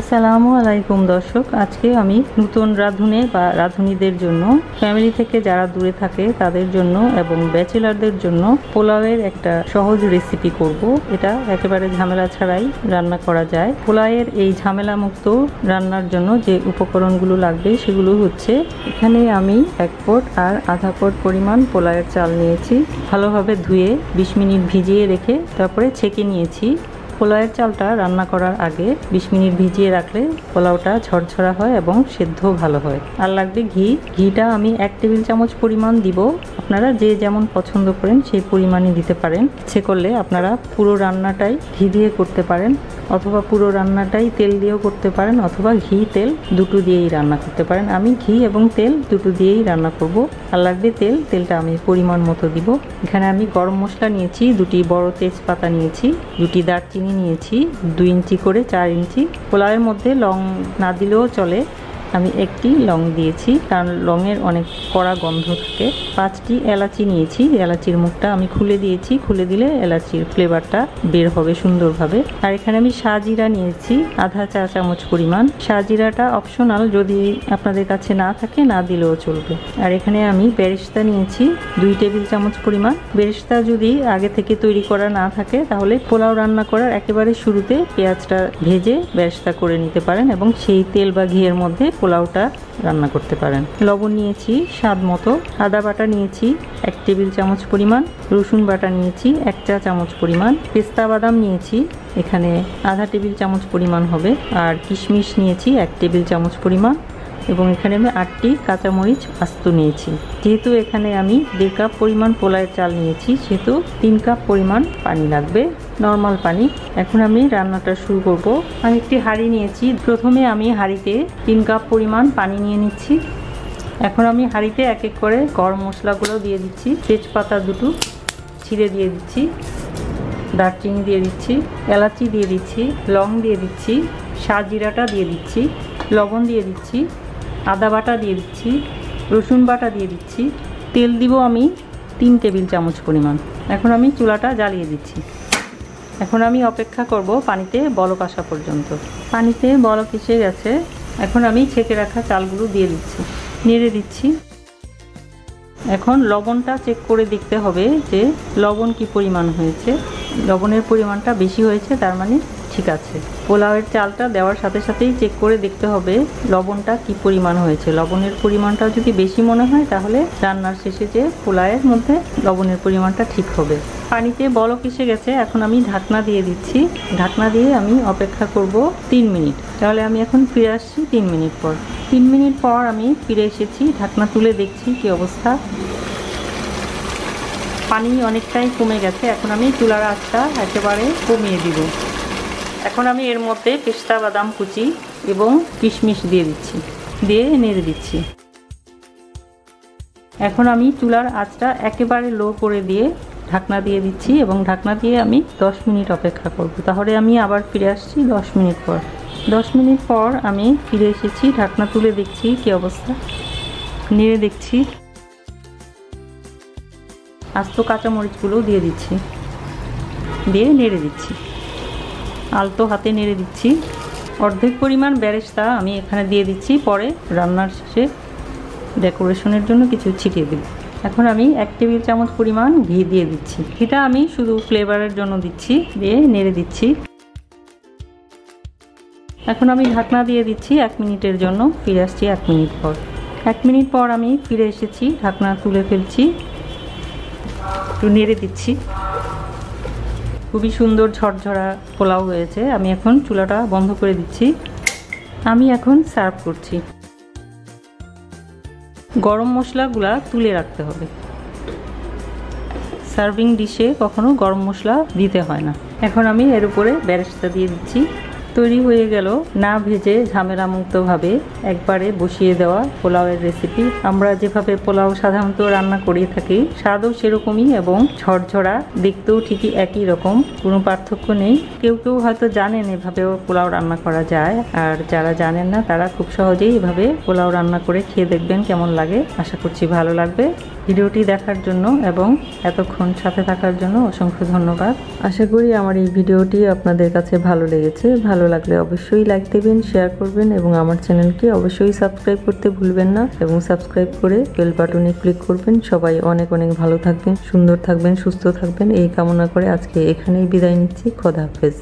আসসালামু আলাইকুম দর্শক, আজকে আমি নতুন রাঁধুনি বা রাঁধুনিদের জন্য, ফ্যামিলি থেকে যারা দূরে থাকে তাদের জন্য এবং ব্যাচেলারদের জন্য পোলাওয়ের একটা সহজ রেসিপি করব। এটা একেবারে ঝামেলা ছাড়াই রান্না করা যায়। পোলাওয়ের এই ঝামেলা মুক্ত রান্নার জন্য যে উপকরণগুলো লাগবে সেগুলো হচ্ছে, এখানে আমি 1 পট আর আধা পট পরিমাণ পোলাওয়ের চাল নিয়েছি। ভালোভাবে ধুয়ে 20 মিনিট ভিজিয়ে রেখে তারপরে ছেঁকে নিয়েছি। পোলাওয়ের চালটা রান্না করার আগে 20 মিনিট ভিজিয়ে রাখলে পোলাওটা ঝরঝরা হয় এবং সেদ্ধ ভালো হয়। আর লাগবে ঘি। ঘিটা আমি 1 টেবিল চামচ পরিমাণ দিব। আপনারা যে যেমন পছন্দ করেন সেই পরিমাণে দিতে পারেন। ইচ্ছে করলে আপনারা পুরো রান্নাটাই ঘি দিয়ে করতে পারেন, অথবা পুরো রান্নাটাই তেল দিয়েও করতে পারেন, অথবা ঘি তেল দুটো দিয়েই রান্না করতে পারেন। আমি ঘি এবং তেল দুটো দিয়েই রান্না করব। আর লাগবে তেল। তেলটা আমি পরিমাণ মতো দিব। এখানে আমি গরম মশলা নিয়েছি, 2টি বড় তেজপাতা নিয়েছি, 2টি দারচিনি নিয়েছি, 2 ইঞ্চি করে 4 ইঞ্চি। পোলাওয়ের মধ্যে লং না দিলেও চলে, আমি 1টি লং দিয়েছি কারণ লংয়ের অনেক কড়া গন্ধ থাকে। 5টি এলাচি নিয়েছি, এলাচির মুখটা আমি খুলে দিয়েছি, খুলে দিলে এলাচির ফ্লেভারটা বের হবে সুন্দরভাবে। আর এখানে আমি শাহজিরা নিয়েছি আধা চা চামচ পরিমাণ। শাহজিরাটা অপশনাল, যদি আপনাদের কাছে না থাকে না দিলেও চলবে। আর এখানে আমি বেরেস্তা নিয়েছি 2 টেবিল চামচ পরিমাণ। বেরেস্তা যদি আগে থেকে তৈরি করা না থাকে তাহলে পোলাও রান্না করার একেবারে শুরুতে পেঁয়াজটা ভেজে বেরেস্তা করে নিতে পারেন এবং সেই তেল বা ঘিয়ের মধ্যে পোলাওটা রান্না করতে পারেন। লবণ নিয়েছি স্বাদ মতো। আদা বাটা নিয়েছি 1 টেবিল চামচ পরিমাণ। রসুন বাটা নিয়েছি 1 চা চামচ পরিমাণ। পেস্তা বাদাম নিয়েছি এখানে আধা টেবিল চামচ পরিমাণ হবে। আর কিশমিশ নিয়েছি 1 টেবিল চামচ পরিমাণ। এবং এখানে আমি 8টি কাঁচামরিচ আস্ত নিয়েছি। যেহেতু এখানে আমি 1.5 কাপ পরিমাণ পোলাওয়ের চাল নিয়েছি, সেহেতু 3 কাপ পরিমাণ পানি লাগবে, নর্মাল পানি। এখন আমি রান্নাটা শুরু করব। আমি একটি হাঁড়ি নিয়েছি। প্রথমে আমি হাঁড়িতে 3 কাপ পরিমাণ পানি নিয়ে নিচ্ছি। এখন আমি হাঁড়িতে এক এক করে গরম মশলাগুলো দিয়ে দিচ্ছি। তেজপাতা 2টো ছিঁড়ে দিয়ে দিচ্ছি, দারচিনি দিয়ে দিচ্ছি, এলাচি দিয়ে দিচ্ছি, লং দিয়ে দিচ্ছি, শাহজিরাটা দিয়ে দিচ্ছি, লবণ দিয়ে দিচ্ছি, আদা বাটা দিয়ে দিচ্ছি, রসুন বাটা দিয়ে দিচ্ছি। তেল দিব আমি 3 টেবিল চামচ পরিমাণ। এখন আমি চুলাটা জ্বালিয়ে দিচ্ছি। এখন আমি অপেক্ষা করব পানিতে বলক আসা পর্যন্ত। পানিতে বলক এসে গেছে। এখন আমি ছেঁকে রাখা চালগুলো দিয়ে দিচ্ছি, নেড়ে দিচ্ছি। এখন লবণটা চেক করে দেখতে হবে যে লবণ কি পরিমাণ হয়েছে। লবণের পরিমাণটা বেশি হয়েছে, তার মানে ঠিক আছে। পোলাওয়ের চালটা দেওয়ার সাথে সাথেই চেক করে দেখতে হবে লবণটা কি পরিমাণ হয়েছে। লবণের পরিমাণটা যদি বেশি মনে হয় তাহলে রান্নার শেষে যে পোলাওয়ের মধ্যে লবণের পরিমাণটা ঠিক হবে। পানিতে বলক এসে গেছে। এখন আমি ঢাকনা দিয়ে দিচ্ছি। ঢাকনা দিয়ে আমি অপেক্ষা করব 3 মিনিট। তাহলে আমি এখন ফিরে আসছি 3 মিনিট পর। 3 মিনিট পর আমি ফিরে এসেছি। ঢাকনা তুলে দেখছি কি অবস্থা। পানি অনেকটাই কমে গেছে। এখন আমি চুলার আঁচটা একেবারে কমিয়ে দিব। এখন আমি এর মধ্যে পেস্তা বাদাম কুচি এবং কিশমিশ দিয়ে দিচ্ছি, দিয়ে নেড়ে দিচ্ছি। এখন আমি চুলার আঁচটা একেবারে লো করে দিয়ে ঢাকনা দিয়ে দিচ্ছি এবং ঢাকনা দিয়ে আমি 10 মিনিট অপেক্ষা করব। তাহলে আমি আবার ফিরে আসছি 10 মিনিট পর। 10 মিনিট পর আমি ফিরে এসেছি। ঢাকনা তুলে দেখছি কি অবস্থা, নেড়ে দেখছি। আস্ত কাঁচামরিচগুলো দিয়ে দিচ্ছি, দিয়ে নেড়ে দিচ্ছি, আলতো হাতে নেড়ে দিচ্ছি। অর্ধেক পরিমাণ বেরেস্তা আমি এখানে দিয়ে দিচ্ছি, পরে রান্নার শেষে ডেকোরেশনের জন্য কিছু ছিটিয়ে দেব। এখন আমি 1 টেবিল চামচ পরিমাণ ঘি দিয়ে দিচ্ছি। ঘিটা আমি শুধু ফ্লেভারের জন্য দিচ্ছি, দিয়ে নেড়ে দিচ্ছি। এখন আমি ঢাকনা দিয়ে দিচ্ছি 1 মিনিটের জন্য। ফিরে আসছি 1 মিনিট পর। 1 মিনিট পর আমি ফিরে এসেছি। ঢাকনা তুলে ফেলছি, একটু নেড়ে দিচ্ছি। খুবই সুন্দর ঝরঝরা পোলাও হয়েছে। আমি এখন চুলাটা বন্ধ করে দিচ্ছি। আমি এখন সার্ভ করছি। গরম মশলাগুলা তুলে রাখতে হবে। সার্ভিং ডিশে কখনো গরম মশলা দিতে হয় না। এখন আমি এর উপরে বেরেস্তা দিয়ে দিচ্ছি। তৈরি হয়ে গেল না ভেজে ঝামেলা মুক্তভাবে একবারে বসিয়ে দেওয়া পোলাওয়ের রেসিপি। আমরা যেভাবে পোলাও সাধারণত রান্না করে থাকি স্বাদও সেরকমই এবং ঝরঝরা, দেখতেও ঠিকই একই রকম, কোনো পার্থক্য নেই। কেউ কেউ হয়তো জানেন এভাবেও পোলাও রান্না করা যায়, আর যারা জানেন না তারা খুব সহজেই এভাবে পোলাও রান্না করে খেয়ে দেখবেন কেমন লাগে। আশা করছি ভালো লাগবে। ভিডিওটি দেখার জন্য এবং এতক্ষণ সাথে থাকার জন্য অসংখ্য ধন্যবাদ। আশা করি আমার এই ভিডিওটি আপনাদের কাছে ভালো লেগেছে। ভালো লাগলে অবশ্যই লাইক দেবেন, শেয়ার করবেন এবং আমার চ্যানেলকে অবশ্যই সাবস্ক্রাইব করতে ভুলবেন না এবং সাবস্ক্রাইব করে বেল বাটনে ক্লিক করবেন। সবাই অনেক অনেক ভালো থাকবেন, সুন্দর থাকবেন, সুস্থ থাকবেন এই কামনা করে আজকে এখানেই বিদায় নিচ্ছি। খোদা হাফেজ।